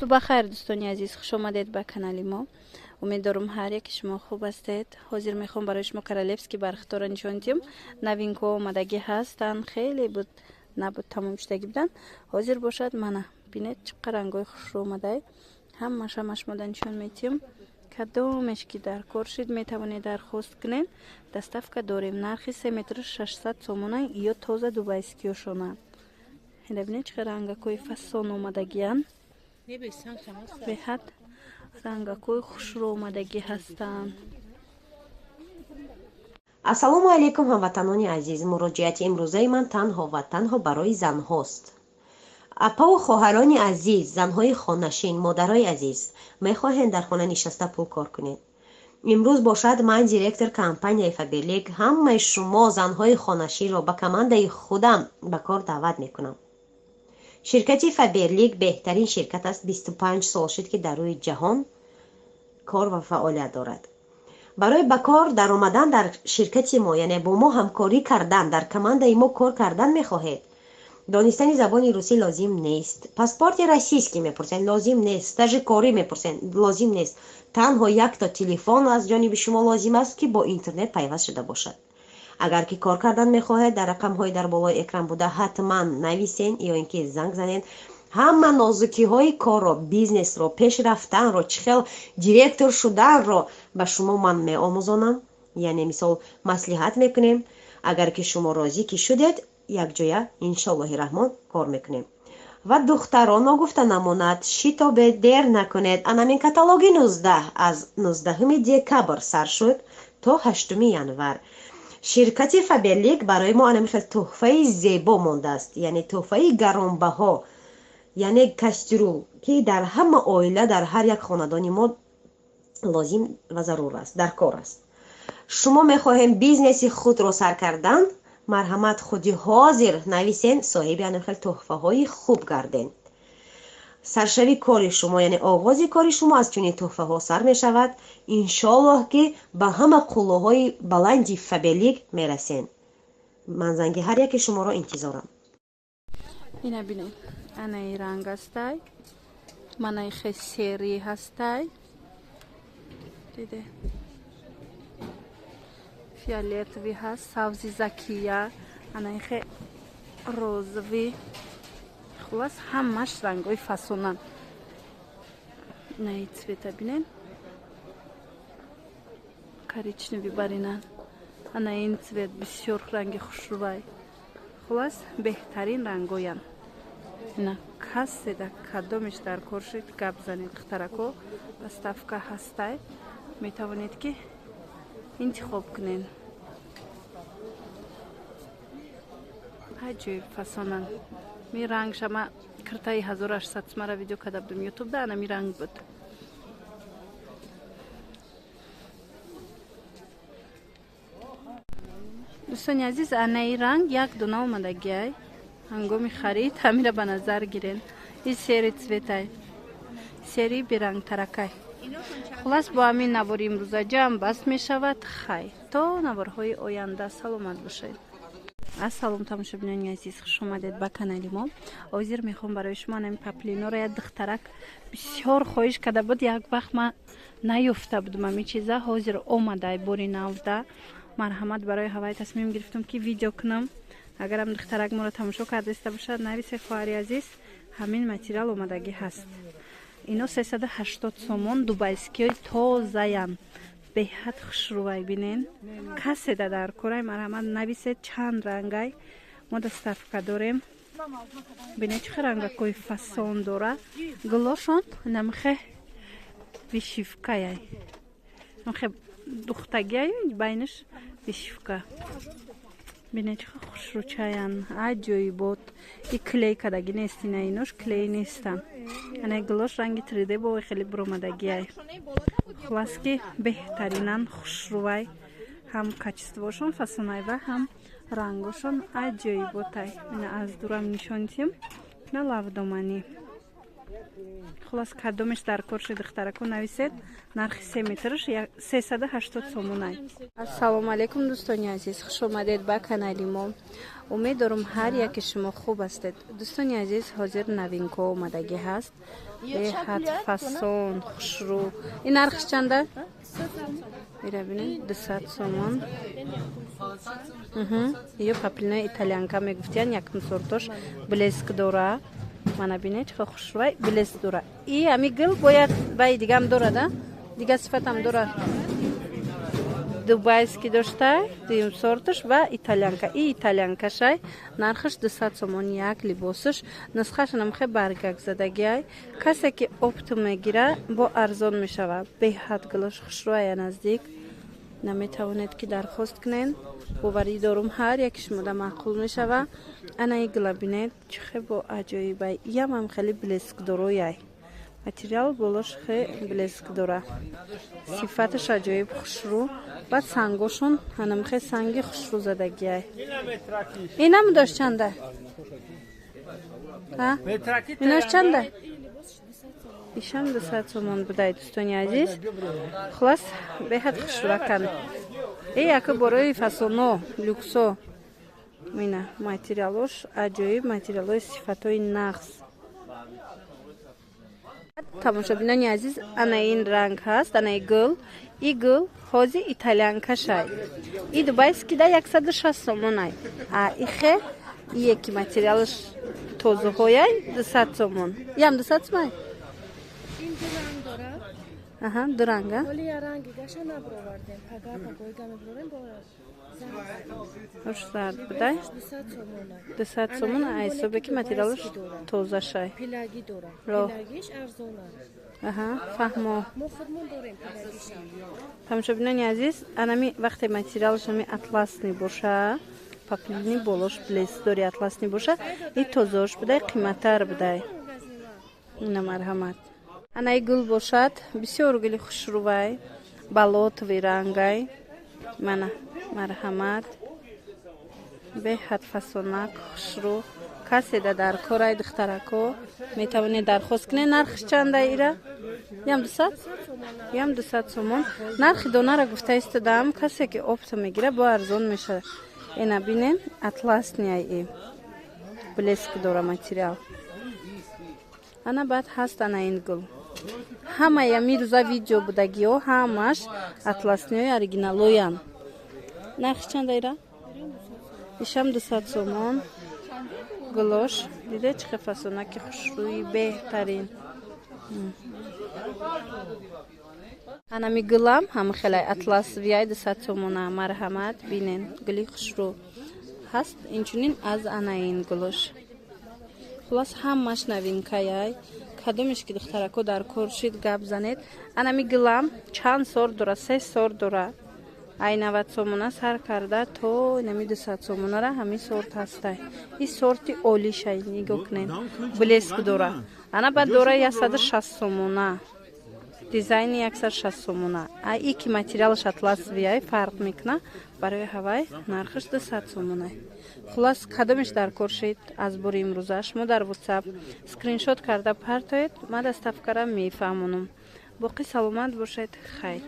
صبح خیر دوستانی عزیز، خوش آمدید به کانال ما. امیدوارم هر یک شما خوب هستید. حاضر میخوام برای شما کرالفسکی برختار نشون دیم. نوینکو آمدگی هستن، خیلی بود نبود تمام شدگی بودن. حاضر باشد منه بینید چقدر رنگای خوش اومده. همش مدن نشون میتیم. کدومش که در کورشید میتوانید درخواست کنین. دستافک داریم، نرخی 3 متر 600 سومونه یا تازه دوبایسکیو شونه. ببینید چقدر رنگای فسون اومدگیان. به حد رنگاکوی خوش رو اومدگی هستن. ассалому алайкум ҳамватанони азиз. муроҷиати имрӯзаи ман танҳо ва танҳо барои занҳост. апаву хоҳарони азиз, занҳои хонашин, модарои азиз, мехоҳед дар хона нишаста пул кор кунед. имрӯз бошад ман директор компанияи фаберлик ҳамаи шумо занҳои хонашинро ба командаи худам ба кор даъват мекунам. ширкати фаберлик беҳтарин ширкат аст. 25 сол шуд ки дар рӯи ҷаҳон кор ва фаъолият дорад. барои ба кор даромадан дар ширкати мо, яъне бо мо ҳамкорӣ кардан, дар командаи мо кор кардан мехоҳед, донистани забони русӣ лозим нест. паспорти российский мепурсед, лозим нест. стажи корӣ мепурсед, лозим нест. танҳо якта телефон аз ҷониби шумо лозим аст ки бо интернет пайваст шуда бошад. агар ки кор кардан мехоҳед, дар рақамҳои дар болои экран буда ҳатман нависен ё ин ки занг занед. ҳама нозукиҳои корро, бизнесро, пешрафтанро, чӣ хел директор шуданро ба шумо ман меомӯзонам. яъне мисол маслиҳат мекунем. агар ки шумо розӣ ки шудед, якҷоя иншоаллоҳи раҳмон кор мекунем. ва духтарон ногуфта намонад, шитобе дер накунед. анамин каталоги 19 аз 19 декабр сар шуд то 8 январ. ширкати фаберлик барои мо анамихел тӯҳфаи зебо мондааст, яъне тӯҳфаи гаронбаҳо, яъне каструл ки дар ҳама оила, дар ҳар як хонадони мо лозим ва зарур аст, дар кор аст. шумо мехоҳем бизнеси худро сар кардан, марҳамат худи ҳозир нависен, соҳиби анамихел тӯҳфаҳои хуб гарден. саршави кори шумо, яъне оғози кори шумо аз чунин тӯҳфаҳо сар мешавад. иншоаллоҳ ки ба ҳама қуллуҳои баланди фаберлик мерасен. ман занги ҳар яки шуморо интизорам. ина бинед анаи ранг ҳастай, манаи хе сери ҳастай. диде фиолетови ҳаст, савзи закия, анаи хе розови. хулас ҳамаш рангои фасонан. наи цвета бинед коричневи баринан. анаи ин цвет бисёр ранги хушрӯбай. хулас беҳтарин рангоян. ина каседа кадомиш дар кор шуд гап занед. духтарако доставка ҳастай, метавонед ки интихоб кунед. аҷоиб фасонан. ми ранг шама киртаи 1800 сумара видео карда будем ютубда, ана ми ранг буд. дӯстони азиз, анаи ранг як дуна омадагиай. ҳангоми харид ҳамира ба назар гирен. ин сери цветай, сери берангтаракай. хулас бо ҳамин навори имрӯза ҷамъ бас мешавад. хай то наворҳои оянда саломат бошед. ассалом тамошобинони азиз, хуш омадед ба канали мо. ҳозир мехоҳам барои шумо ҳамин паплиноро як духтарак бисёр хоҳиш карда буд, як вақт ман наёфта будам ҳамин чиза. ҳозир омада бори навда. марҳамат барои ҳавай тасмим гирифтам ки видео кунам. агарам духтарак моро тамошо кардаиста бошад, нависе хоҳари азиз, ҳамин материал омадагӣ ҳаст. ино 380 сомон дубайскиёи тозаян. беҳад хушрӯвай бинен. каседа дар корай, марҳамат нависед чанд рангай. мо доставка дорем. бинед чӣ рангакои фасон дора. глошон намхе вишивкаяй. намхе духтагияй байнаш вишивка. бинед чӣ хушрӯчаян. аҷоибот. и клей кадаги нест, ина инош клей нестан. ана глош ранги 3D бо хеле буромадагияй. хулас ки беҳтаринан хушрӯвай. ҳам качествошон фасонай ва ҳам рангошон аҷоиботай. ина аз дурам нишон дидем. на лавдоманӣ хулос кадомиш дар корши духтараку нависед. Нархи 3 метрш 380 сомон ай. Ассалому алейкум дӯстони азиз, хуш омадед ба канали мо. Умеддорам ҳар яке шумо хуб ҳастед. Дӯстони азиз, ҳозир новинка омадагӣ ҳаст. Беҳад фасон, хушрӯ. Ин нархиш чанда? Ира бинед 200 сомон. Ё паплинои итальянка мегуфтиян, якум сортош блеск дора. Мана бинед чӣ хушрӯ, блеск дора. И ами гил бояд баи дигам дорада? Дига сифатам дора. Дубайский доштай, дуюм сорташ ва итальянка. И итальянкашай нархаш 200 сомон як либосаш. Нусхашанам хе баргак задагиай. Касе ки опту мегира бо арзон мешава. Беҳад гилош хушрӯя наздик. Наметавонед ки дархост кунед. Боварӣ дорум ҳар яки шумода маъқул мешава. Ана и гила бинед чихе бо аҷоибай. Ям ҳам хеле блеск дорояй. Материал болош хе блеск дора. Сифаташ аҷоиб хушрӯ. Баъд сангошон ҳанам хе санги хушрӯ задагиай. Инам дош чанда? Инош чанда? Ишам 200 сомон будай дӯстони азиз. Хулас беҳад хушрӯакан. Яка борои фасоно, люксо. Мина материалош аҷоиб, материалои сифатои нағз. Тамошобинони азиз, ана ин ранг ҳаст, ана и гул. И гул ҳози итальянкашай. И дубайский да 160 сомон ай. А ихе и яки материалош тозаҳояй 200 сомон. Ям 200 сомон? Аҳа, ду ранга. Оли я ранги гаша набровардем. Пага пагойга мебровем бо Хош зард будай? 200 сомон ай ҳисобе ки материалош тозашай. Пилаги дора. Пилагиш арзона. Аҳа, фаҳмо. Мо худмон дорем пилагиш. Тамошобинони азиз, анами вақте материалош ами атласни боша, паплини болош блеск дори атласни боша, и тозош будай қиматтар будай. Ина марҳамат. Ана и гул бошад, бисёр гули хушрӯвай, балотови рангай. Мана марҳамат. Беҳад фасонак хушрӯ. Каседа дар корай духтарако метавонед дархост кунед. Нархиш чанда ира? Ям 200? Ям 200 сомон. Нархи донара гуфта истодам, касе ки опта мегира бо арзон меша. Ина бинен атласния и блеск дора материал. Ана баъд ҳаст ана ин гул. Ҳама ями рӯза видео будагиҳо ҳамаш атласниҳои оригиналоян. Нархиш чанда ира? Ишам 200 сомон. Гулош диде чихе фасонаки хушрӯи беҳтарин. Анами гулам ҳам хелай атласвияй 200 сомона. Марҳамат бинен гули хушрӯ ҳаст. Инчунин аз ана ин гулош. Хулас ҳамаш новинкаяй. Кадомиш ки духтарако дар кор шид гап занед. Анами гилам чанд сорт дора, 3 сорт дора. Ай 90 сомона сар карда то нами 200 сомонара ҳамин сорт ҳастай. И сорти олишай нигоҳ кунед. Блеск дора. Ана баъд дора 160 сомона. Дизайни 160 сомона. Ай и ки материалаш атласвияй фарқ мекуна, барои ҳавай нархиш 200 сомона. Хулас кадомиш дар кор шид аз бори имрӯза шумо дар WhatsApp скриншот карда партоед, ма доставкара мефаҳмонам. Боқӣ саломат бошед. Хайр.